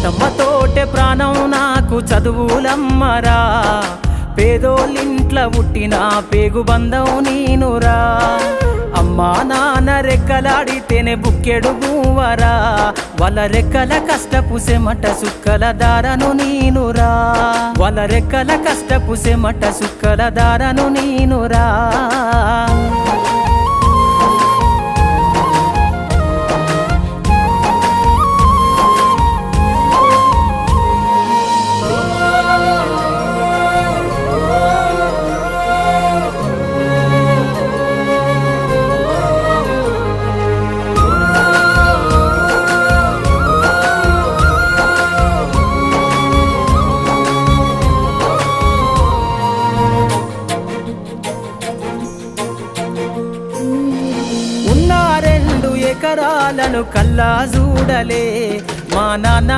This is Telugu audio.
తోటే ప్రాణం నాకు చదువులమ్మరా, పేదోళ్ళింట్ల పుట్టిన పేగు బంధం నేనురా. అమ్మా నాన్న రెక్కలాడితేనే బుక్కెడు భూవరా, వాళ్ళ రెక్కల కష్టపు సెమట సుక్కల దారను నేనురా, వాళ్ళ రెక్కల కష్టపు సెమట సుక్కల దారను నేనురా. ఎకరాలను కల్లా చూడలే మా నాన్న